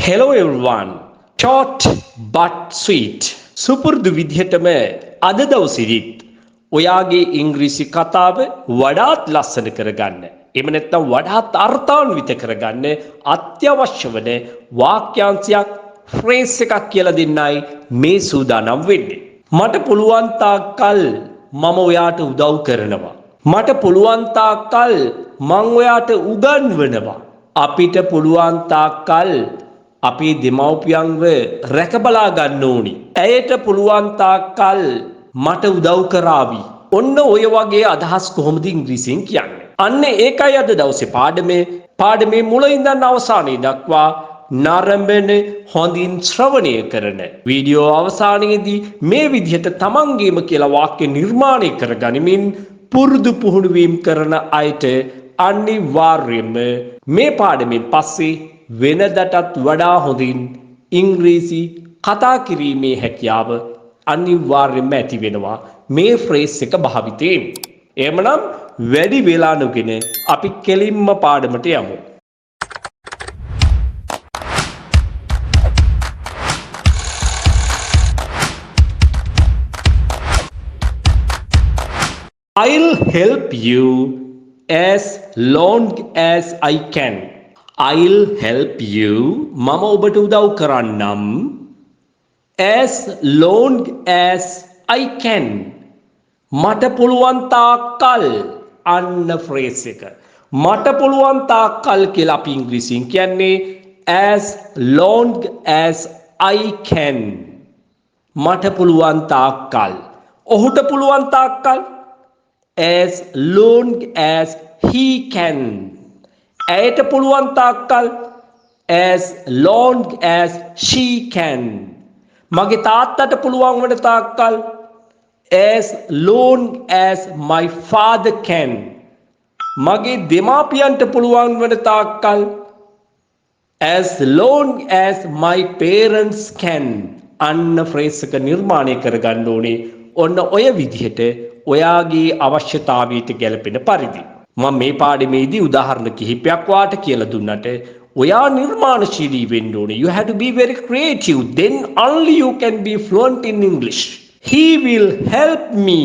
Hello everyone. Short but sweet. සුපුරුදු විදිහටම අද දවසේදීත් ඔයාගේ ඉංග්‍රීසි කතාව වඩාත් ලස්සන කරගන්න. එහෙම නැත්නම් වඩාත් අර්ථාන්විත කරගන්න අත්‍යවශ්‍ය වන වාක්‍යාංශයක් ෆ්‍රේස් එකක් කියලා දෙන්නයි මේ සූදානම් වෙන්නේ. මට පුළුවන් තාක්කල් මම ඔයාට උදව් කරනවා. මට පුළුවන් තාක්කල් මම ඔයාට උගන්වනවා. අපිට පුළුවන් තාක්කල් අපේ දෙමව්පියන්ව රැකබලා ගන්න ඕනි. ඇයට පුළුවන් තාක්කල් මට උදව් කරાવી. ඔන්න ඔය වගේ අදහස් කොහොමද ඉංග්‍රීසියෙන් කියන්නේ? අන්න ඒකයි අද දවසේ පාඩමේ මුල ඉඳන් අවසානයේ දක්වා නරඹන හොඳින් ශ්‍රවණය කරන වීඩියෝ අවසානයේදී මේ විදිහට තමන්ගේම කියලා වාක්‍ය නිර්මාණය කරගනිමින් පුරුදු පුහුණු වීම කරන අයට අනිවාර්යයෙන්ම මේ පාඩමෙන් පස්සේ වෙනදටත් වඩා හොඳින් ඉංග්‍රීසි කතා කිරීමේ හැකියාව අනිවාර්යයෙන්ම ඇති වෙනවා මේ ෆ්‍රේස් එක භාවිතයෙන්. එහෙමනම් වැඩි වෙලා නොගෙන අපි කෙලින්ම පාඩමට යමු. I'll help you as long as I can. I'll help you. මම ඔබට උදව් කරන්නම්. As long as I can. මට පුළුවන් තාක්කල් අන්න ෆ්‍රේස් එක. මට පුළුවන් තාක්කල් කියලා අපි ඉංග්‍රීසියෙන් කියන්නේ as long as I can. මට පුළුවන් තාක්කල්. ඔහුට පුළුවන් තාක්කල් as long as he can. ඇයට පුළුවන් තාක්කල් as long as she can. මගේ තාත්තට පුළුවන් වන තාක්කල් as long as my father can. මගේ දෙමාපියන්ට පුළුවන් වන තාක්කල් as long as my parents can. අන්න ෆ්‍රේස් එක නිර්මාණය කරගන්න ඕනේ ඔන්න ඔය විදිහට ඔයාගේ අවශ්‍යතාවයට ගැලපෙන පරිදි. මම මේ පාඩමේදී උදාහරණ කිහිපයක් වාට කියලා දුන්නට ඔයා නිර්මාණශීලී වෙන්න ඕනේ. You have to be very creative. Then only you can be fluent in English. He will help me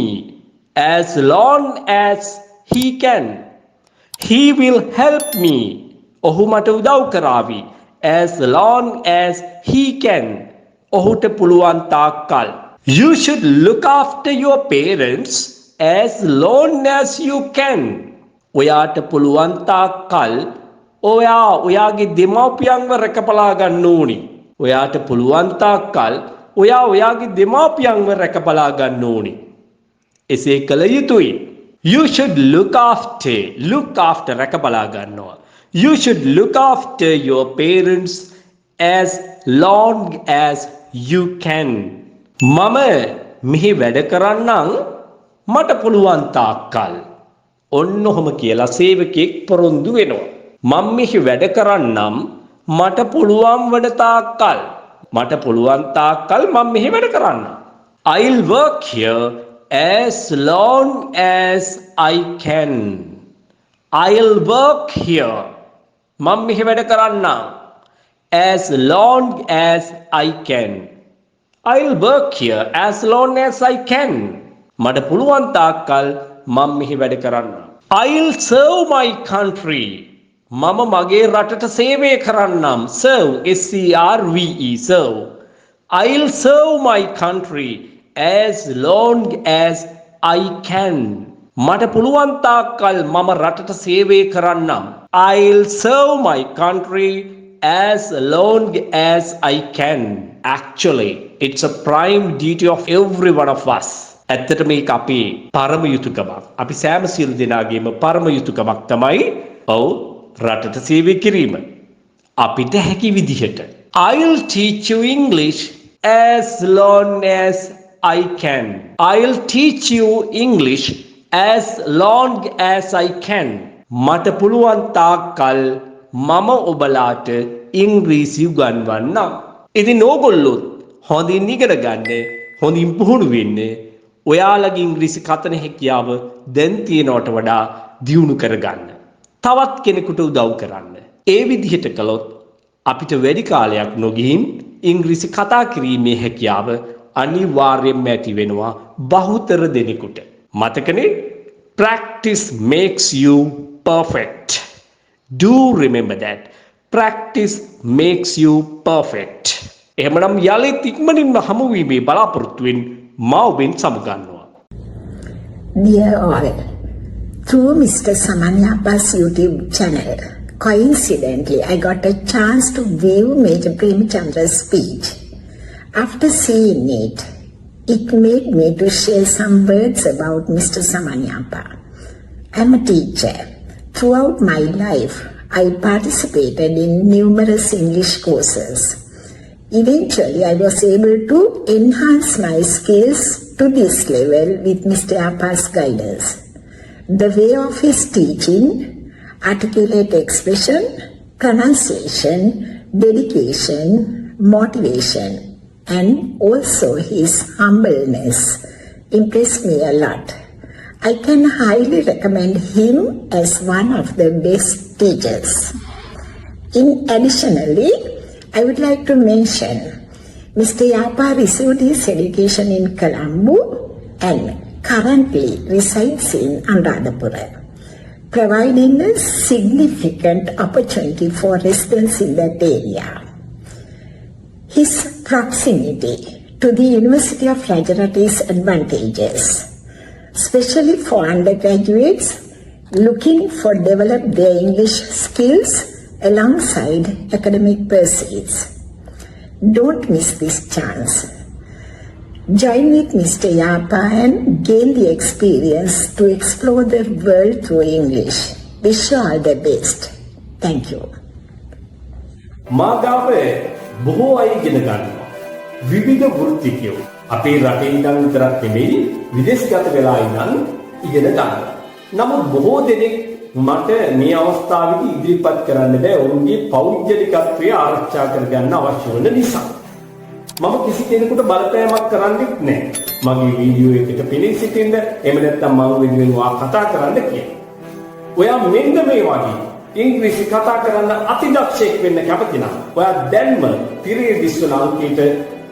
as long as he can. He will help me. ඔහු මට උදව් කරાવી as long as he can. ඔහුට පුළුවන් තාක්කල්. You should look after your parents as long as you can. ඔයාට පුළුවන් තාක්කල් ඔයාගේ දෙමාපියන්ව රැකබලා ගන්න ඕනි. ඔයාට පුළුවන් තාක්කල් ඔයාගේ දෙමාපියන්ව රැකබලා ගන්න ඕනි. එසේ කළ යුතුයි. You should look after රැකබලා ගන්නවා. You should look after your parents as long as you can. මම මෙහි වැඩ කරන්නම් මට පුළුවන් තාක්කල්. ඔන්න ඔහොම කියලා සේවකයෙක් පොරොන්දු වෙනවා. මම මෙහි වැඩ කරන්නම් මට පුළුවන් වන තාක්කල්. මට පුළුවන් තාක්කල් මම මෙහි වැඩ කරන්නම්. I'll work here as long as I can. I'll work here. මම මෙහි වැඩ කරන්නම් as long as I can. I'll work here as long as I can. මට පුළුවන් තාක්කල් මම මෙහි වැඩ කරන්නම්. I'll serve my country. මම මගේ රටට සේවය කරන්නම්. serve S-E-R-V-E serve. I'll serve my country as long as I can. මට පුළුවන් තාක්කල් මම රටට සේවය කරන්නම්. I'll serve my country as long as I can. Actually, it's a prime duty of every one of us. ඇත්තට මේක අපේ පරම යුතුකමක්. අපි සෑම සියලු දෙනාගේම පරම යුතුකමක් තමයි රටට සේවය කිරීම. අපිට හැකි විදිහට. I'll teach you English as long as I can. I'll teach you English as long as I can. මට පුළුවන් තාක්කල් මම ඔබලාට ඉංග්‍රීසි උගන්වන්නම්. ඉතින් ඕගොල්ලොත් හොඳින් ඉගෙන ගන්න, හොඳින් පුහුණු වෙන්න. ඔයාලගේ ඉංග්‍රීසි කතන හැකියාව දැන් තියෙනවට වඩා දියුණු කරගන්න. තවත් කෙනෙකුට උදව් කරන්න. ඒ විදිහට කළොත් අපිට වැඩි කාලයක් නොගිහින් ඉංග්‍රීසි කතා කිරීමේ හැකියාව අනිවාර්යයෙන්ම ඇති වෙනවා බහුතර දෙනෙකුට. මතකනේ practice makes you perfect. Do remember that. Practice makes you perfect. එහෙමනම් යලිත් ඉක්මනින්ම හමු වීමේ බලාපොරොත්තුවෙන් මා ඔබෙන් සමුගන්නවා. Dear all, through Mr. Saman Yapa's YouTube channel, coincidentally, I got a chance to view Major Premchandra's speech. After seeing it, it made me to share some words about Mr. Saman Yapa. I'm a teacher. Throughout my life, I participated in numerous English courses. Eventually, I was able to enhance my skills to this level with Mr. Yapa's guidance. The way of his teaching, articulate expression, pronunciation, dedication, motivation, and also his humbleness impressed me a lot. I can highly recommend him as one of the best teachers. Additionally, I would like to mention Mr. Yapa received his education in Colombo and currently resides in Anuradhapura, providing a significant opportunity for residents in that area. His proximity to the University of Gujarat is advantageous, especially for undergraduates looking for develop their English skills alongside academic pursuits. Don't miss this chance. Join with Mr. Yapa and gain the experience to explore the world through English. Wish you all the best. Thank you. මාගාවේ බොහෝ අය ඉගෙන ගන්නවා. විවිධ වෘත්තිකයෝ. අපේ රටේ ඉඳන් විතරක් නෙමෙයි විදේශගත වෙලා ඉඳන් ඉගෙන ගන්නවා. නමුත් බොහෝ දෙනෙක් මට මේ අවස්ථාවේදී ඉදිරිපත් කරන්න බෑ ඔවුන්ගේ පෞද්ගලිකත්වය ආරක්ෂා කරගන්න අවශ්‍ය වෙන නිසා. මම කිසි කෙනෙකුට බලපෑමක් කරන්නෙත් නෑ. මගේ වීඩියෝ එකට පෙනී සිටින්න එහෙම නැත්නම් මම වෙනුවෙන් වා කතා කරන්න කියලා. ඔයා මෙන්න මේ වගේ ඉංග්‍රීසි කතා කරන්න අතිදක්ෂයෙක් වෙන්න කැමති නම් ඔයා දැන්ම තිරේ දිස්වන අංකයට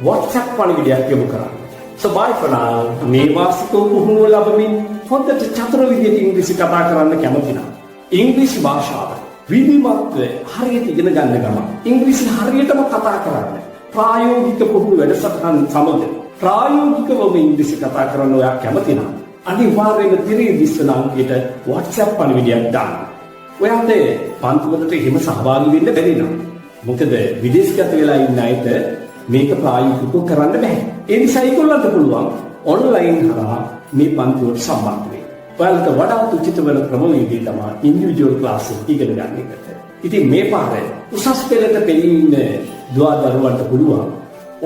WhatsApp පණිවිඩයක් යොමු කරන්න. So bye for now. මේ මාසික පුහුණුව ලැබමින් හොඳට චතුර විදියට ඉංග්‍රීසි කතා කරන්න කැමති නම් ඉංග්‍රීසි භාෂාව විධිමත්ව හරියට ඉගෙන ගන්න ගමන් ඉංග්‍රීසි හරියටම කතා කරන්න ප්‍රායෝගික පුහුණු වැඩසටහන් සමග ප්‍රායෝගිකවම ඉංග්‍රීසි කතා කරන්න ඔයා කැමති නම් අනිවාර්යයෙන්ම තිරේ දිස්වන අංකයට WhatsApp පණිවිඩයක් දාන්න. ඔයාට පන්තිවලට එහෙම සහභාගී වෙන්න බැරි නම් මොකද විදේශගත වෙලා ඉන්න අයට මේක ප්‍රායෝගිකව කරන්න බෑ. ඒ නිසා ඒගොල්ලන්ට පුළුවන් ඔන්ලයින් හරහා මේ පන්තිවලට සම්බන්ධ වෙන්න. ඔයාලට වඩාත් උචිත වෙන ක්‍රමවේදය තමයි ඉන්ඩිවිජුවල් ක්ලාස් එක ඉගෙන ගන්න එකට. ඉතින් මේ පාරේ උසස් පෙළට පෙළී ඉන්න දුවා දරුවන්ට පුළුවන්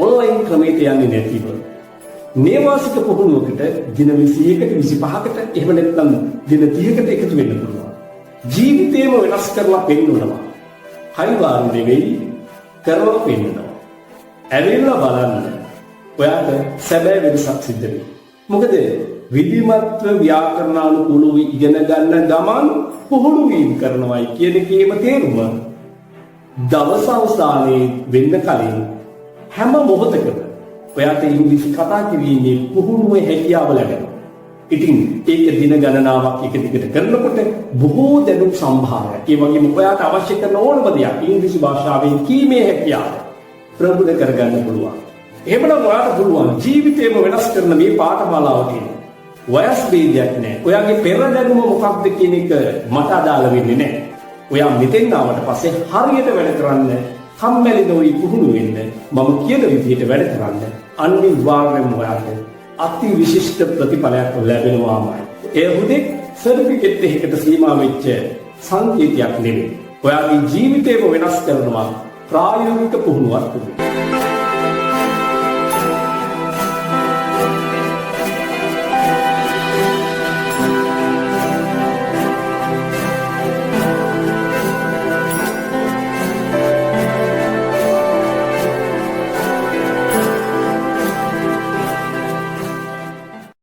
ඔන්ලයින් ක්‍රමයට යන්නේ නැතිව නේවාසික පුහුණුවකට දින 20කට 25කට එහෙම නැත්නම් දින 30කට එකතු වෙන්න පුළුවන්. ජීවිතේම වෙනස් කරලා පෙන්නනවා. හයිවාන් නෙවෙයි කරලා පෙන්නනවා. ඇවිල්ලා බලන්න. ඔයාට සැබෑ වෙනසක් සිද්ධ වෙනවා. මොකද විධිමත්ව ව්‍යාකරණානුකූලව ඉගෙන ගන්න ගමන් පුහුණු වීම කරනවායි කියන එකේම තේරුම දවස අවසානයේ වෙන්න කලින් හැම මොහොතකම ඔයාට ඉංග්‍රීසි කතා කිරීමේ පුහුණුවේ හැකියාව ලැබෙනවා. ඉතින් ඒක දින ගණනාවක් එක දිගට කරනකොට බොහෝ දැනුම් සම්භාරයක් ඒ වගේම ඔයාට අවශ්‍ය කරන ඕනම දෙයක් ඉංග්‍රීසි භාෂාවෙන් කීමේ හැකියාව ප්‍රගුණ කරගන්න පුළුවන්. එහෙමනම් ඔයාට පුළුවන් ජීවිතේම වෙනස් කරන මේ පාඨමාලාව තියෙනවා. වයස් ભેදයක් නැහැ. ඔයාගේ පෙර දැනුම මොකක්ද කියන එක මට අදාළ වෙන්නේ නැහැ. ඔයා මෙතෙන් ආවට පස්සේ හරියට වැඩ කරන්න කම්මැලි නොවි පුහුණු වෙන්න මම කියන විදිහට වැඩ කරන්න අනිවාර්යයෙන්ම ඔයාට අති විශිෂ්ට ප්‍රතිඵලයක් ලැබෙනවාමයි. ඒ හුදෙක් සර්ටිෆිකේට් එකකට සීමා වෙච්ච සංකේතයක් නෙවෙයි. ඔයාගේ ජීවිතේම වෙනස් කරනවා ප්‍රායෝගික පුහුණුවක් තුලින්.